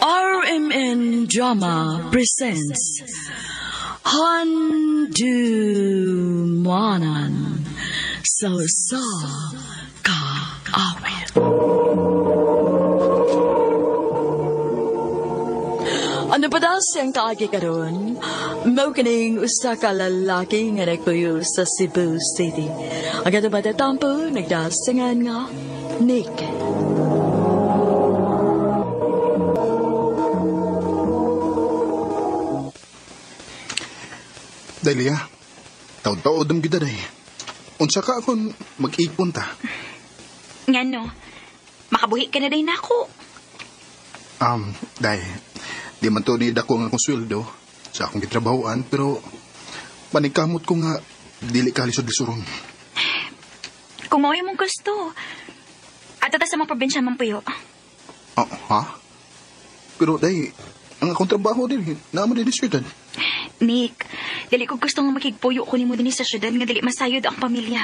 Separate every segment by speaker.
Speaker 1: RMN Drama presents Handumanan Sa Ka Awit. Ano pa daw siyang kaagi karon? Mao kining usa ka lalaki nga nagpuyo sa Cebu City. Ang ato ba tatampo nagdasingan nga Nick.
Speaker 2: Dahlia, taod-taod ang gida day. Unsa ka akong mag-ipon ta?
Speaker 3: Ngano, makabuhi ka na day na ako.
Speaker 2: Day, di man to ni dako nga akong sweldo sa akong gitrabahoan, pero paningkamot ko nga dili ka lisod-lisoron.
Speaker 3: Kung mao mong gusto, ato ta sa mga probinsya man puyo.
Speaker 2: Ha? Pero day, ang akong trabaho din, naman din syudad.
Speaker 3: Nick, dili ko gusto nga makigpuyo ko nimo dinhi sa syudad nga dili masayod ang pamilya.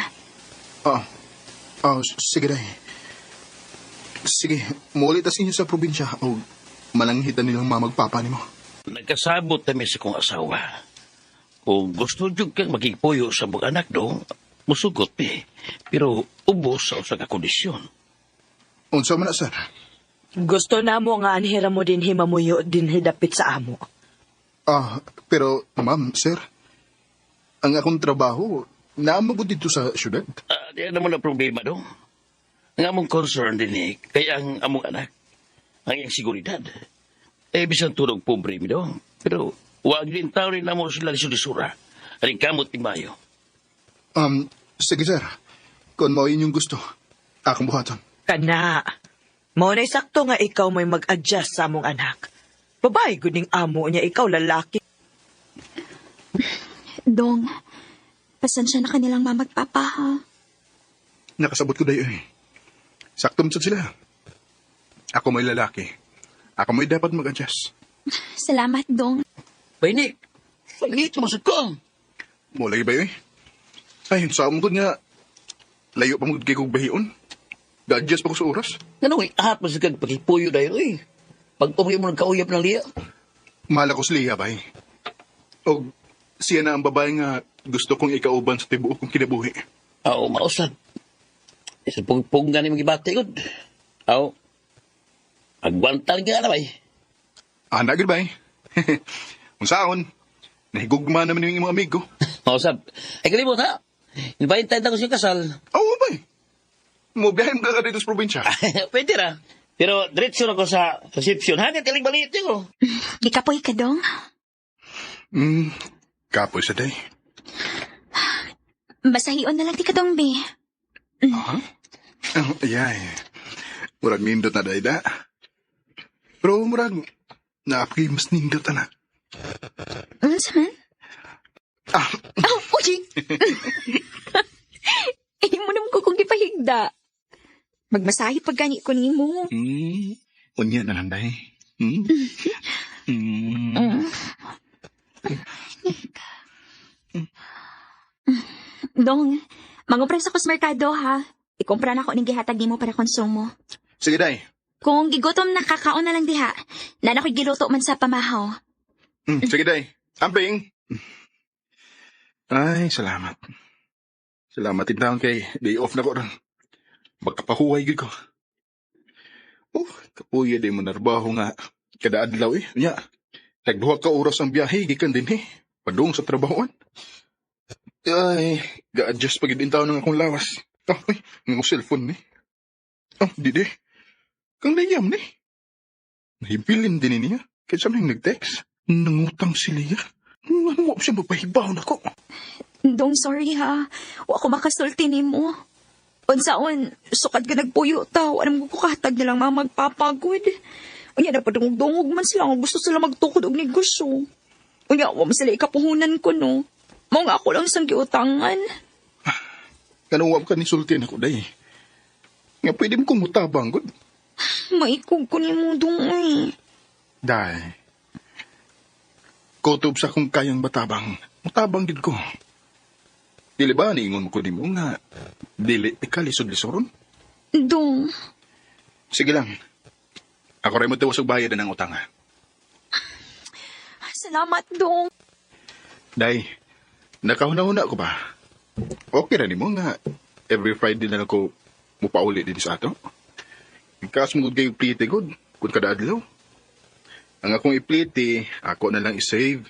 Speaker 2: Sige day. Sige, muulit as inyo sa probinsya o malanghitan nilang mamagpapa nimo.
Speaker 4: Nagkasabot kami sa kong asawa. Kung gusto nyo kang magigpuyo sa mga anak do, musugot mi. Pero ubos sa usa ka kondisyon.
Speaker 2: Unsa man na, sir?
Speaker 1: Gusto na mo nga anhira mo din himamuyo din hidapit sa amo.
Speaker 2: Pero, ma'am, sir, ang akong trabaho, naamagod dito sa syudad.
Speaker 4: Di naman ang problema do. Ang among concern din kaya ang among anak, ang iyang seguridad. Bisan tulog pobre mi do. Pero, wag din tao rin na mo sila lisura. Aling kamot ni Mayo.
Speaker 2: Sige, sir. Kung mo inyong gusto, akong buhaton.
Speaker 5: Kana, mao na sakto nga ikaw may mag-adjust sa among anak. Babae guning amo niya, ikaw lalaki.
Speaker 3: Dong, pasensya na kanilang mamagpapa ha.
Speaker 2: Nakasabot ko dayo eh. Sakto mo sila. Ako may lalaki. Ako may dapat mag-adjust.
Speaker 3: Salamat, Dong.
Speaker 4: Painik, saglit masud ko.
Speaker 2: Mo lagi ba yun? Ay, sa amon ko nga, layo pa mo kay kong bahion. Ga-adjust pa ko sa oras.
Speaker 4: Ganun ahat mo sa kag pagipuyo dayo Pag-umay mo nagkauyap ng liya.
Speaker 2: Mahal ako sa liya, bay. O, siya na ang babae nga gusto kong ikauban sa tibuok kong kinabuhi.
Speaker 4: Oo, mausad. Isa pong-pong gani mga ibate ko. Oo. Agwantal nga na bay.
Speaker 2: Nagod bay. Kung saan, nahigugma naman yung mga amigo.
Speaker 4: Mausad. Ay kalimot ha. Invite tayo na ko siyang kasal.
Speaker 2: Oo, bay. Mo biyahe mo ka dito sa probinsya.
Speaker 4: Pwede ra. Pero diretso na ko sa reception. Ha, tiling baliit ko.
Speaker 3: Gikapoy ka, Dong.
Speaker 2: Kapoy sa day.
Speaker 3: Basahion na lang ti ka, Dong, be.
Speaker 2: Ayay. Murag nindot na dayda. Pero murag, naapay mas nindot na.
Speaker 3: Ano sa man? Uy! Mo naman ko kung ipahigda. Magmasahe pag gani ko ni mo.
Speaker 2: Unya na lang day.
Speaker 3: Dong, mangumpres ako sa merkado, ha? Ikumpra na ako ng gihatag ni mo para konsumo.
Speaker 2: Sige day.
Speaker 3: Kung gigutom na kakaon na lang diha, na ako'y giluto man sa pamahaw.
Speaker 2: Sige day. Amping. Ay, salamat. Salamat din taon kay day off na ko ron. Magkapahuway gid ko. Kapuya din mo narbaho nga. Kada adlaw Nya, nagduha ka oras ang biyahe, gikan din Padung sa trabahoan. Ay, ga-adjust pag din taon ng akong lawas. Ay, ng cellphone Didi. Kang layam Nahibilin din niya. Kaya saan nag-text? Nangutang si Leah. Ano mo siya mapahibaw na ko?
Speaker 3: Dong, sorry ha. Wa ko makasulti ni mo. Unsaon, sukad ka nagpuyo tao. Anong kukatag nilang mga magpapagod. Unya na padungog-dungog man sila. Gusto sila magtukod og negosyo. Unya, wa man sila ikapuhunan ko, no. Mao nga ako lang sang giutangan.
Speaker 2: Kanong ka ni sultian ako, day. Nga pwede mo kong mutabang, good.
Speaker 3: Maikog ko ni mo, Dong,
Speaker 2: Day. Kutob sa kung kayang matabang. Mutabang gid ko. Dili ba niingon mo ko mo nga dili ikaw lisod-lisoron?
Speaker 3: Dong.
Speaker 2: Sige lang. Ako rin mo tiwas og bayad ng utang ha.
Speaker 3: Salamat, Dong.
Speaker 2: Day, nakahuna-huna ko ba? Okay na ni mo nga. Every Friday na lang ko mupauli din sa ato. Ikaas mo kayo plite good. Kung kada adlaw. Ang akong iplite, ako na lang isave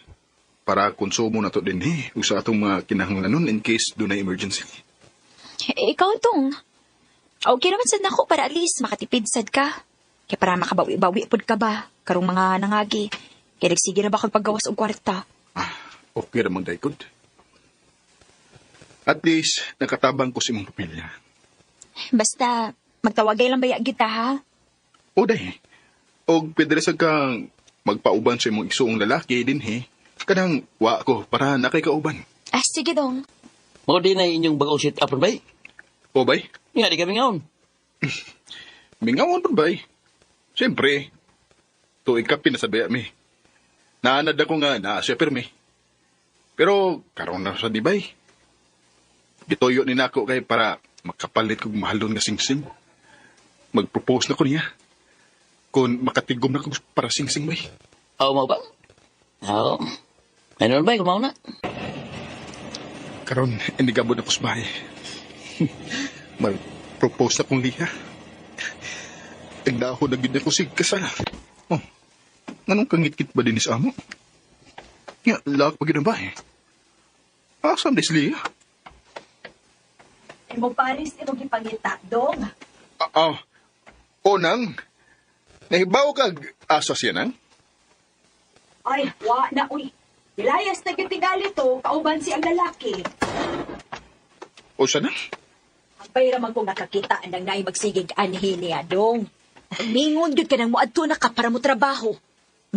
Speaker 2: para konsumo na to din sa atong mga kinahanglanon in case doon na emergency.
Speaker 3: Ikaw, Dong. Okay naman sad nako para at least makatipid sad ka. Kaya para makabawi-bawi pod ka ba? Karong mga nangagi. Kaya nagsige na ba kag paggawas og kwarta?
Speaker 2: Okay naman, Daikod. At least, nakatabang ko si mong pamilya.
Speaker 3: Basta, magtawagay lang baya kita, ha?
Speaker 2: O, Day. O, pwede rin kang magpauban sa imong isuong lalaki din, Kanang, wa ko, para nakikauban.
Speaker 3: Sige, Dong.
Speaker 4: Mao din na inyong bagong sit up bay.
Speaker 2: O, bay?
Speaker 4: Nga di kami ngaon.
Speaker 2: Mingawon pa, bay? Siyempre. Tuig ka pinasabaya mi. Naanad ako nga na siya pirmi. Pero, karoon na sa dibay. Gitoyo ni nako kay para makapalit kong mahalon nga singsing. Mag-propose na ko niya. Kung makatigom na ko para singsing bay.
Speaker 4: Aw mo ba? Aw. Ano ba kumaw na?
Speaker 2: Karon, inigabod na ko sa bahay. Mag-propose na kong liha. Nagdahon na gid ako sig kasala. Oh, anong kangit-kit ba din sa amo? Nga, lahat pa gid ang bahay. Asam des liha?
Speaker 3: Imo paris, imo gipangita, Dong.
Speaker 2: O nang, nahibaw kag asa siya nang?
Speaker 3: Ay, wa na, uy. Nilayas na kitigali to, kauban si ang lalaki.
Speaker 2: O siya nang?
Speaker 3: Ang bayraman kong nakakita ang nang magsigig anhi niya, Dong. Mingon yun ka nang muadto na ka para mo trabaho.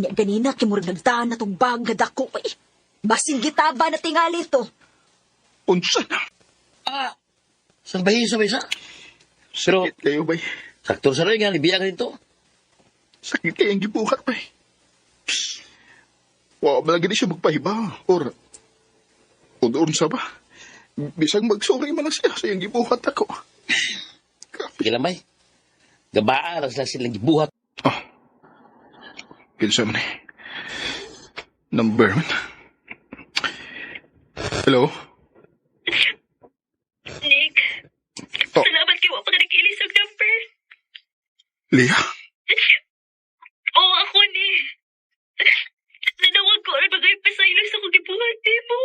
Speaker 3: Nya ganina, kimurag nagdaan na tong bag na dako. Ay, basing gitaba na tingali to.
Speaker 2: Unsa na?
Speaker 4: Sabay sa. Pero,
Speaker 2: Sakit kayo bay.
Speaker 4: saktor sa rin nga, libiyang nito.
Speaker 2: Sakit kayang gibuhat bay. Wa ba lagi di siya magpahiba? Or unsa ba? Bisang magsorry man lang siya sa iyang gibuhat ako.
Speaker 4: Sige lang bay. Gabaan lang silang gibuhat.
Speaker 2: Kinsa man Number man. Hello?
Speaker 6: Nick,
Speaker 2: Oh.
Speaker 6: salamat kayo pag nag-ilis og number.
Speaker 2: Leah?
Speaker 6: Oo, ako ni. Nanawag ko ang bagay pasaylo sa kong gibuhat mo.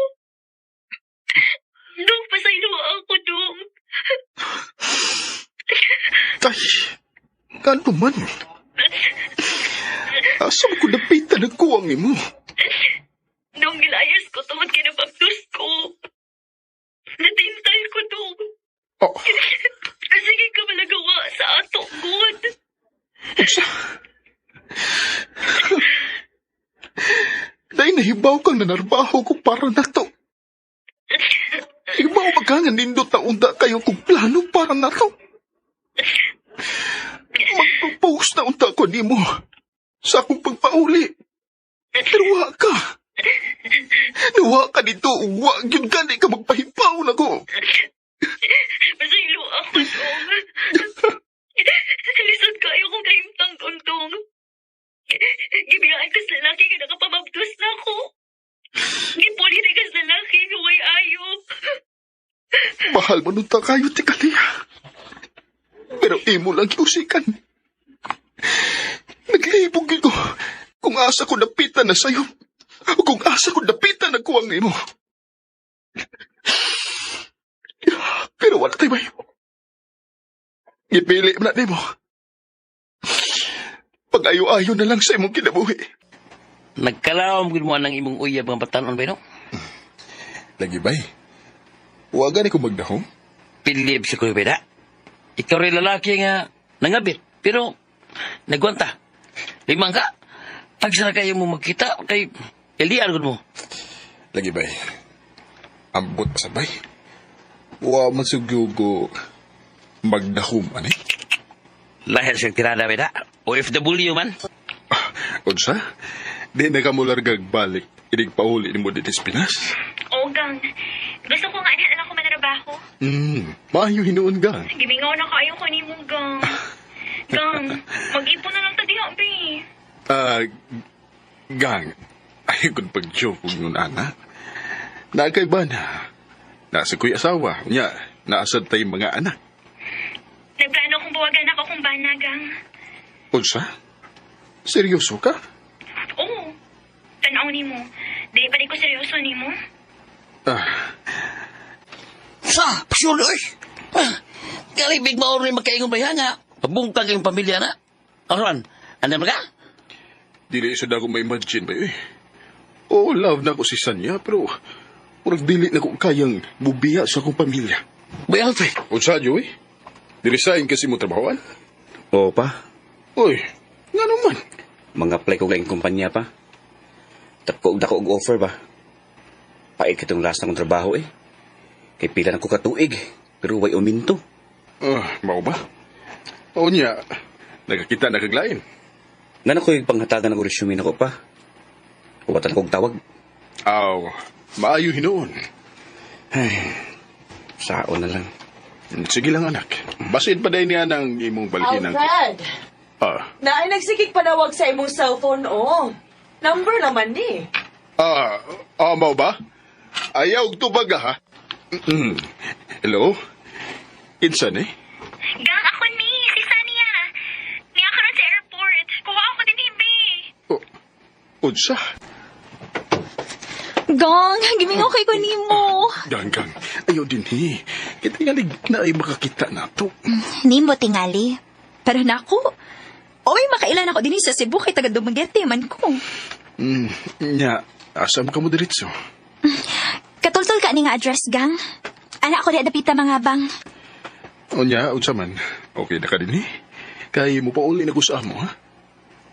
Speaker 6: Dong, pasaylo ako, Dong.
Speaker 2: Tay, kano man? Asam ko napita na kuwang mo?
Speaker 6: Dong, nilayas ko tungod kinabagtos ko. Natintay ko, Dong.
Speaker 2: Oh,
Speaker 6: Sige ka malagawa sa ato, God.
Speaker 2: unsa? Dahil nahibaw kang nanarbaho ko para na to. Hibaw magangan nindot na unda kayo kong plano para na to. Mag-propose na unta ko ni mo sa akong pagpauli. Pero wa ka. Nawa ka dito, wa yun gani ka magpahibaw na ko.
Speaker 6: Pasaylo ako, Dong. Lisod kayo kung kayong tangtong-tong. Gibiyaan kas lalaki nga nakapamabdos na ako. Gipuli na kas lalaki nga way ayo.
Speaker 2: Mahal mo nung kayo, Tikalia. Pero imo lang kiusikan. Naglibog ko kung asa ko napitan na sa'yo. Kung asa ko napitan na kuwang imo. Pero wala tayo ba? Ipili mo na mo. Pag-ayo-ayo na lang sa imong kinabuhi.
Speaker 4: Nagkalawam gud mo ang imong uyab nga batanon ba no?
Speaker 2: Lagi bay. Huwag ko magdahong.
Speaker 4: Pilib si Kuya Beda. Ikaw rin lalaki nga nangabit. Pero, nagwanta. Limang ka. Tagsara kayo mo magkita kay Eliar gud mo.
Speaker 2: Lagi bay. Ambot pa sa bay. Huwag masugyugo magdahom, ani?
Speaker 4: Lahir siyang tirada Beda. OFW man.
Speaker 2: Unsa? Di na ka mo largag balik. Inig pauli ni mo dito sa Pinas.
Speaker 6: Oo, gang. Gusto ko nga na ako manarabaho.
Speaker 2: Maayo hinuon ka.
Speaker 6: Gimingaw na kayo ko ni mo, gang. Gang, mag-ipon na lang ta diha, be.
Speaker 2: Gang, ay kung pag-joke ng anak. Nakay ba na? Nasa kuya asawa, niya, naasad tayong mga anak.
Speaker 6: Nagplano kong buwagan ako kung bana, gang.
Speaker 2: Unsa? Seryoso ka?
Speaker 6: Oo. Tanaw ni mo. Di pa di ko seryoso ni mo.
Speaker 4: Sa, sure, oy. Kalibig maor ni makaingon ba nga? Pabungkag yung pamilya na. Aron, ano ka?
Speaker 2: Dili isa na ako ma-imagine ba eh. Oo, love na ako si Sanya, pero murag dili na ko kayang bubiya sa akong pamilya.
Speaker 4: Bay Alfred.
Speaker 2: Unsa, Joey? Diresign kasi mo trabahoan?
Speaker 7: Oo pa,
Speaker 2: Uy, nga naman.
Speaker 7: mga apply ko laing kumpanya pa. Tapos dako og offer ba? Pait kitong last na kong trabaho eh. Kay pila na ko katuig, pero way uminto.
Speaker 2: Mao ba? O niya, nagkakita na kaglain.
Speaker 7: Nga na ko yung panghatagan ng resume na ko pa. Kuwatan kong tawag.
Speaker 2: Aw, maayo hinoon.
Speaker 7: Sao na lang.
Speaker 2: Sige lang anak. Basin pa din niya ng imong balikin ng...
Speaker 5: Alfred!
Speaker 2: Ah,
Speaker 5: Nagsigig panawag sa imong cellphone, oh. Number naman ni.
Speaker 2: Mao ba? Ayaw tubaga ha? Hello? Insan eh?
Speaker 6: Gang, ako ni, si Sania. Niya karon sa airport. Kuha ako din, be.
Speaker 2: Unsa?
Speaker 3: Gang, gimingaw kay ko nimo.
Speaker 2: Ganggang, ayaw din eh. Kita nga na ay makakita na to.
Speaker 3: Nimo tingali. Pero nako, oy makailan ako din sa Cebu kay taga Dumaguete man ko.
Speaker 2: Nya, asam ka mo diretso?
Speaker 3: Katultol ka ni nga address, gang. Anak ko di adapita mga bang.
Speaker 2: O nya, unsa man. Okay na ka din eh. Kaya mo pa uli na ko sa amo ha?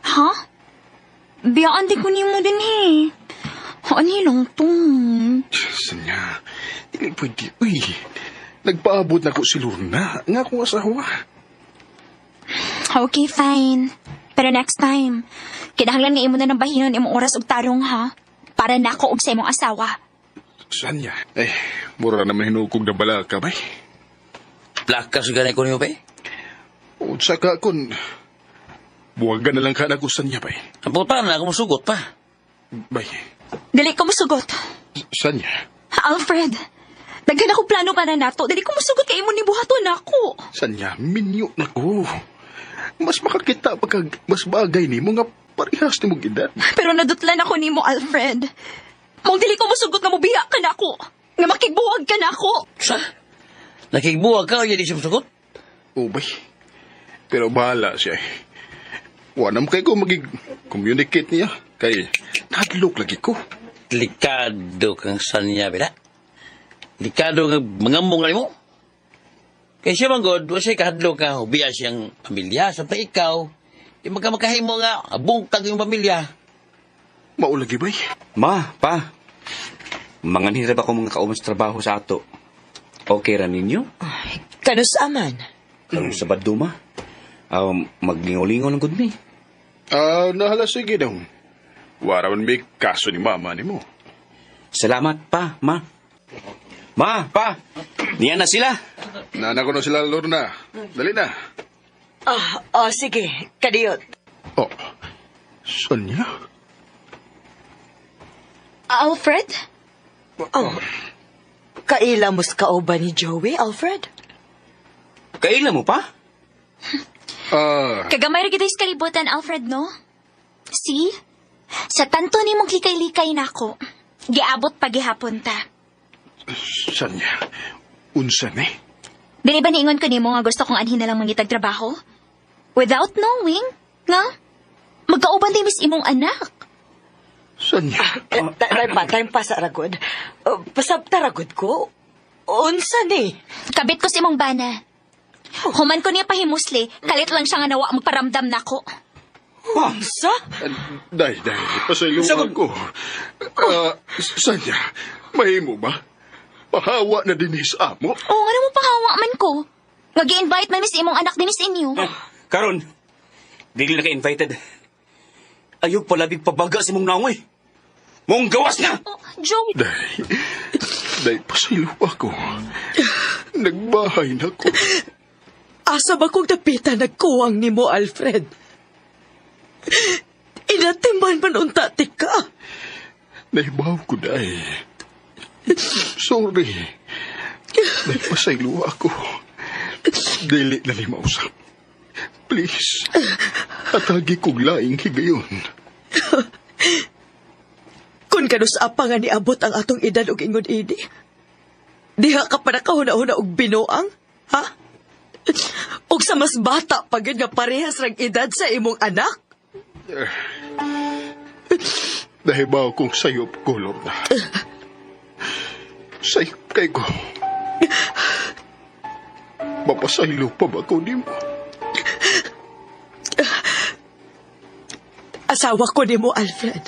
Speaker 3: Ha? Biyaan di ko nimo din eh. Ano lang tong?
Speaker 2: Sanya, hindi pwede. Uy, nagpaabot na ko si Lorna. Nga akong asawa.
Speaker 3: Okay, fine. Pero next time, kinahanglan nga imo na ng bahinon imong oras og tarong ha. Para nako og sa imong asawa.
Speaker 2: Sanya? Mura naman hinukog na bala ka bay.
Speaker 4: Lakas ganay ko niyo, bay.
Speaker 2: Unsa ka kun... Buwagan na lang ka na ko sanya bay.
Speaker 4: Kaputan na ako masugot pa.
Speaker 2: Bay,
Speaker 3: Dili ko musugot.
Speaker 2: sanya?
Speaker 3: Alfred, daghan ako plano para nato. Dili ko musugot kay imo ni buhaton nako.
Speaker 2: Sanya, minyo na ko. Mas makakita pagka mas bagay ni mo nga parehas ni mong edad.
Speaker 3: Pero nadutlan ako nimo, Alfred. Mong dili ko musugot nga mobiya ka nako. Nga makigbuwag ka nako.
Speaker 4: Sa? Nakigbuwag ka o yan di siya masugot?
Speaker 2: Bay. Pero bahala siya eh. Wanam kay ko magig-communicate niya. Kay nadlok lagi ko.
Speaker 4: Delikado kang Sanya, bida. Delikado nga mangambong na mo. Kaya siya man god, wala siya kahadlo ka, ubiya siyang pamilya, sampai ikaw. Di magkamakahimo nga, abungkag yung pamilya.
Speaker 2: Maulagi bay.
Speaker 7: Ma, pa. Mga nihirap ako mga kaumas trabaho sa ato. Okay ra ninyo?
Speaker 5: Kanus aman.
Speaker 7: Kung sa Baduma. Maglingaw-lingaw lang gud mi.
Speaker 2: Nahala sige daw. Waraman may kaso ni mama ni mo.
Speaker 7: Salamat pa, ma. Ma, pa. Niyan na sila.
Speaker 2: Nana ko na sila, Lorna. Dali na.
Speaker 5: Sige. Kadiyot.
Speaker 2: Oh, Sonia?
Speaker 3: Alfred?
Speaker 5: Kailamos ka o ba ni Joey, Alfred?
Speaker 7: Kaila mo pa?
Speaker 3: Kagamay ra gid kalibutan, Alfred, no? See? Sa tanto ni mong likay-likay nako. Giabot pa gihapon ta.
Speaker 2: Sonia, unsa ni?
Speaker 3: Dili ba niingon ko nimo nga gusto kong anhin na lang mangitag trabaho? Without knowing, nga? Magkauban din mis imong anak.
Speaker 2: Sonia?
Speaker 5: Time pa sa ragod. Pasabta ragod ko. Unsa ni?
Speaker 3: Kabit ko si imong bana. Human ko niya pahimusli, kalit lang siya nga nawa magparamdam nako.
Speaker 5: Unsa?
Speaker 2: Day, pasayluan ko. Sonia, mahimo ba? Pahawa na din sa amo?
Speaker 3: Oo, nga mo pahawa man ko. Mag-i-invite man mis imong anak din sa inyo.
Speaker 7: Karon, dili na ka-invited. Ayog palabig pabaga si mong nangoy. Mong gawas na!
Speaker 3: Oh, Joey.
Speaker 2: Day, pasayluan ko. Nagbahay na ko.
Speaker 5: Asa ba kong napita nagkuwang ni mo, Alfred? Inatiman man unta ti ka.
Speaker 2: Naibaw ko, day. Sorry. Nagpasaylo ako. Dili na ni mausap. Please. Atagi kong laing higayon.
Speaker 5: Kung kanus apangan ni abot ang atong edad og ingon ini, diha ka pa nakahuna-huna og binuang, ha? Og sa mas bata pa gyud nga parehas rag edad sa imong anak?
Speaker 2: Nahibaw kong sayop ko, Lorna. Sayop kay ko. Mapasaylo pa ba ko ni mo?
Speaker 5: Asawa ko ni mo, Alfred.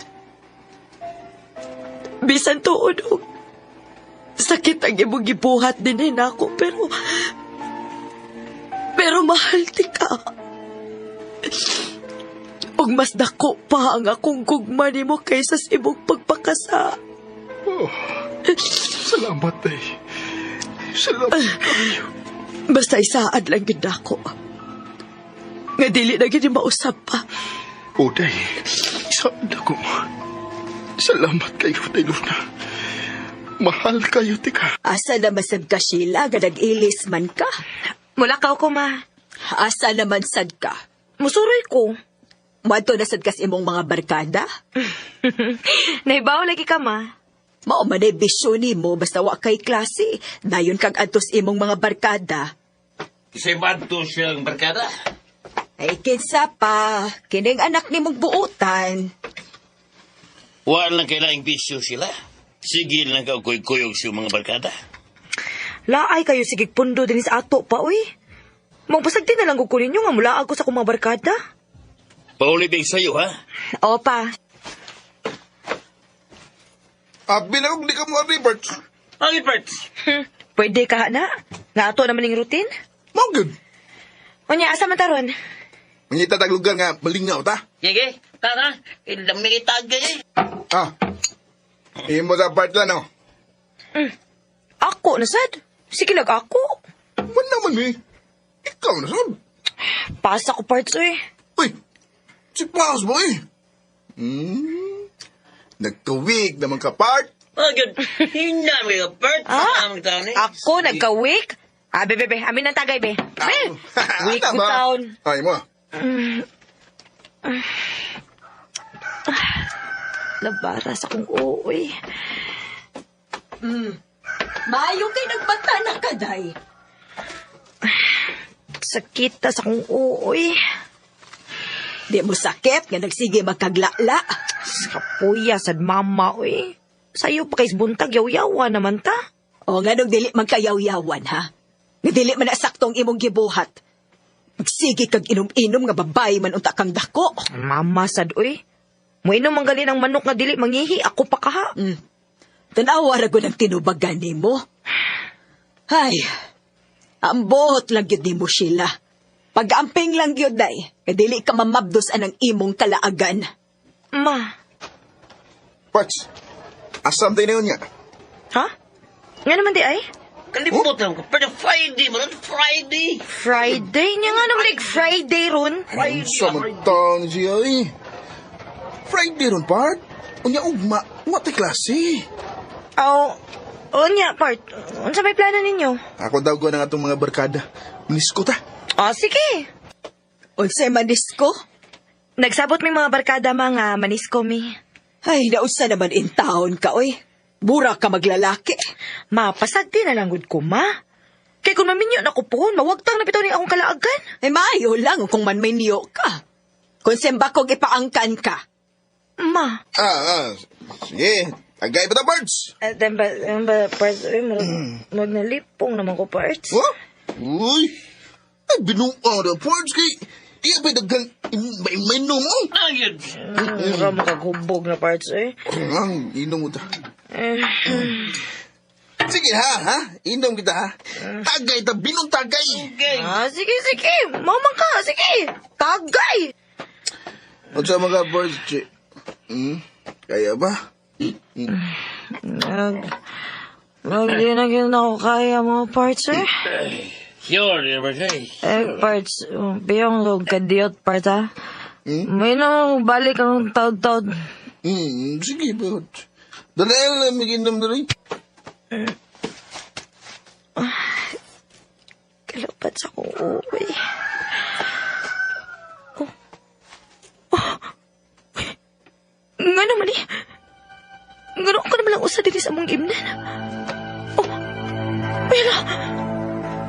Speaker 5: Bisan tuod og sakit ang imong gibuhat din nako, pero mahal ti ka. Og mas dako pa ang akong gugma nimo kaysa sa imong pagpakasa.
Speaker 2: Oh, salamat, day. Salamat kayo.
Speaker 5: Basta isaad lang gid ako. Nga dili na gid mausap pa.
Speaker 2: O, day. Saan ako? Salamat kayo, day, Lorna. Mahal kayo, tika.
Speaker 3: Asa na masad ka, Sheila, gadag-ilis man ka.
Speaker 8: Mulakaw ko, ma.
Speaker 3: Asa naman sad ka.
Speaker 8: Musuroy ko.
Speaker 3: Madto na sad kas imong mga barkada.
Speaker 8: Naibaw lagi ka, ma.
Speaker 3: Mao man ay bisyo nimo basta wa kay klase. Dayon kag adtos imong mga barkada.
Speaker 4: Kasi banto siyang barkada.
Speaker 3: Ay kinsa pa, kining anak nimong buutan.
Speaker 4: Wala lang kailangang bisyo sila. Sige lang ka kuyog sa mga barkada.
Speaker 8: Laay kayo sigig pundo din sa ato pa, uy. Magpasagdi na lang ko ninyo nga mula ako sa kumang barkada.
Speaker 4: Paulibig sa'yo, ha?
Speaker 8: Opa.
Speaker 2: Binawag di ka mo, Robert.
Speaker 4: Ang ipert.
Speaker 8: Pwede ka na? Nga ato naman yung routine?
Speaker 2: Mawagod.
Speaker 8: Unya, asa man taron?
Speaker 2: Mangita taglugan nga, malingaw ta.
Speaker 4: Sige, tara. Ilamig itagay eh.
Speaker 2: Imo sa part lang, no?
Speaker 8: Ako, nasad? Sige lang ako.
Speaker 2: Wala naman, eh. Ikaw na, sab.
Speaker 8: Pasa ko parts, uy.
Speaker 2: Uy, si Paus mo, eh. Nagkawig naman ka, part.
Speaker 4: Oh, good. Hindi namin yung part.
Speaker 8: Ako, nagka-week? Bebe, amin ang tagay, be. Be, week
Speaker 2: Tama.
Speaker 8: good town.
Speaker 2: Ay mo.
Speaker 8: Labara sa kong uoy.
Speaker 3: Maayo kay nagbata na kaday.
Speaker 8: Sakit ta sa kong uoy.
Speaker 3: Di mo sakit nga nagsige magkaglala.
Speaker 8: Kapuya sad mama, uy. Sa'yo pa kays buntag, yaw-yawa naman ta.
Speaker 3: O nga nung dili man kayaw-yawan, ha? Nga dili man nasaktong imong gibuhat. Magsige kag inom-inom nga babay man unta kang dako.
Speaker 8: Mama sad, uy. Muinom ang gali ng manok nga dili mangihi, ako pa kaha.
Speaker 3: Tanawa ra gud ang tinubagan nimo. Hay. Ambot lang gyud nimo Sheila. Pag-amping lang gyud day, kadili ka mamabdos anang imong kalaagan.
Speaker 8: Ma.
Speaker 2: Parts, asam tayo na yun niya.
Speaker 8: Ha? Nga naman di ay?
Speaker 4: Kalimutan ko. Pero Friday mo ron. Friday.
Speaker 8: Friday? Nga nga naman like Friday ron.
Speaker 2: Ay, samantang siya, eh. Friday ron, part. Unya, ugma tay klase.
Speaker 8: O niya, part. Unsa may plano ninyo?
Speaker 2: Ako daw ko na nga itong mga barkada. Misko ta.
Speaker 8: Sige.
Speaker 3: Unsay manisko?
Speaker 8: Nagsabot may mga barkada mga manisko mi.
Speaker 3: Ay, nausa naman in town ka, oy. Bura ka maglalaki.
Speaker 8: Mapasagdi na lang gud ko, ma. Kay kung maminyo na ko po, mawagtang na bitaw ni akong kalaagan.
Speaker 3: Ay, maayo lang kung man may niyo ka. Kung semba kong ipaangkan ka.
Speaker 8: Ma.
Speaker 2: Sige. Agay ba ta, parts?
Speaker 8: Parts, magnalipong naman ko, parts.
Speaker 2: Huh? Uy. Ay, binuang na, parts kay... Iya ba dagang mainom mo?
Speaker 4: Ang yun.
Speaker 8: Makaghubog na parts, eh.
Speaker 2: Ang inom mo ta. Sige ha? Inom kita ha? Tagay ta, binong tagay.
Speaker 8: Sige. Mamang ka, sige. Tagay.
Speaker 2: At sa mga birds, che. Kaya ba?
Speaker 8: Hindi na ako kaya mga parts, eh.
Speaker 4: Sure, di ba siya?
Speaker 8: Parts, biyong log kadiyot, parts ha? May na balik ang taod-taod.
Speaker 9: Sige, but... Dali lang, magindam na rin.
Speaker 8: Kalapat sa kong uwi. Nga naman eh. Nga ka naman lang usa din sa mong imnan. Pero,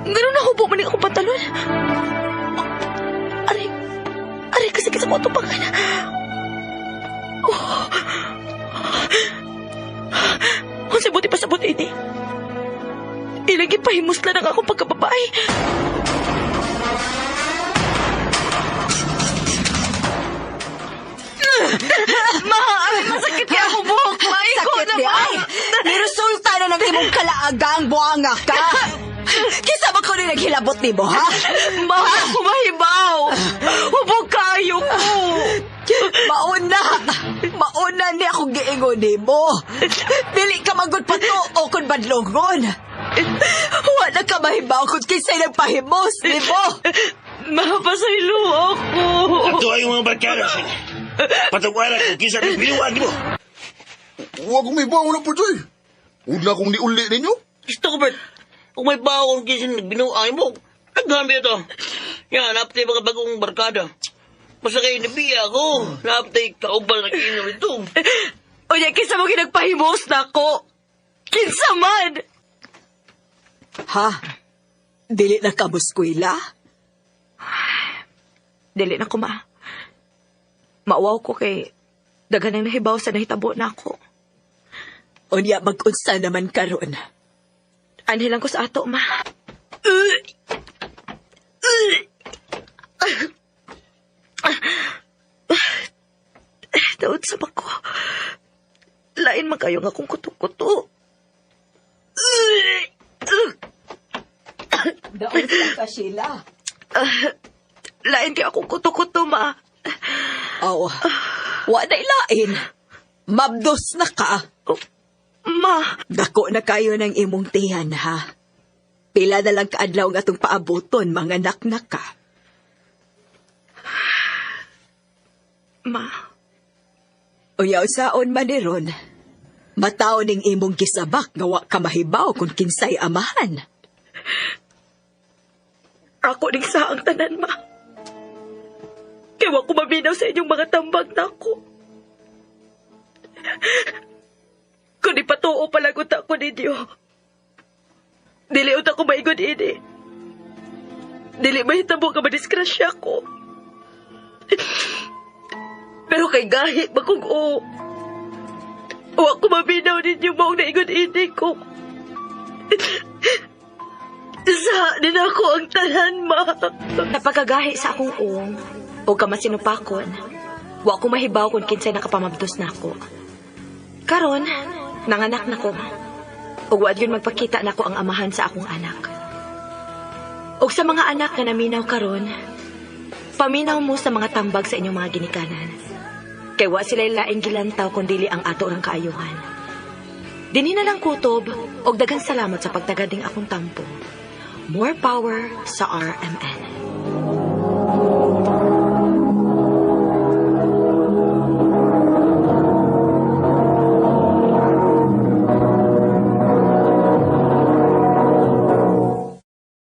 Speaker 8: nga nahubo man akong pantalon. Aray kasi sa mga tupangan. Kung sabuti pa sabot ini. Ilagi pahimusla ng akong pagkababae. Masakit niya ako buhok.
Speaker 5: Sakit niya ay. Niresulta na ng imong kalaagang buanga ka. Kisa ba ko rin naghilabot ni mo, ha?
Speaker 8: Mahal ko mahibaw. Hubog kayo ko.
Speaker 5: Mauna ni akong giingon ni mo. Dili ka magod pa to o kung badlongon. Wala ka mahibaw kung kisay nagpahimos ni mo.
Speaker 8: Mapasaylo ako.
Speaker 4: Ito ay mga barkada siya. Patawaran ko, kisa ng binuwag mo.
Speaker 9: Huwag kong may bawa na po, Joy. Huwag na akong niuli ninyo.
Speaker 4: Gusto ko, Bert. Kung may bawang kisa ng binuwag mo, naghambi ito. Yan, napatay mga bagong barkada. Masakay na biya ko. Napatay kaubal na kinom ito.
Speaker 8: O niya, kisa mo ginagpahimos na ako. Kinsa man.
Speaker 5: Ha? Dili na ka muskwila?
Speaker 8: Dili na ko Maawaw ko kay dagan ang nahibaw sa nahitabo na ako.
Speaker 5: Unya mag-unsa naman karon.
Speaker 8: Anhilang ko sa ato, ma. Daod sa bako. Lain magayong akong kuto-kuto.
Speaker 5: Daon ka, Sheila.
Speaker 8: Lain kay akong kuto-kuto, ma.
Speaker 5: Aw, waday lain. Mabdos na ka.
Speaker 8: Ma.
Speaker 5: Dako na kayo ng imong tiyan, ha? Pila na lang kaadlaw nga itong paabuton, mga anak na ka.
Speaker 8: Ma.
Speaker 5: Uyaw saon man ni Ron. Mataon ning imong gisabak nga wa ka mahibaw kung kinsay amahan.
Speaker 8: Ako ning sa ang tanan, ma. Kaya ko mabinaw sa inyong mga tambag na ako. Kung di patuo palagot ako ninyo, dili ako maigod ini. Dili mahitabo ka madiskrasya ko. Pero kay gahi, makugo. O ako mabinaw ninyo maong naigod ini ko. Sa din ako ang tanan, ma. Napagagahi sa akong ong, o kamasinupakon, wa ko mahibaw kung kinsay nakapamabdos na ako. Karon, nanganak na ko. O wad yun magpakita na ko ang amahan sa akong anak. O sa mga anak na naminaw karon, paminaw mo sa mga tambag sa inyong mga ginikanan. Kay wa sila laing gilantaw kundili ang ato ng kaayuhan. Dinhi na lang kutob, og daghang salamat sa pagtagading akong tampo. More power sa RMN.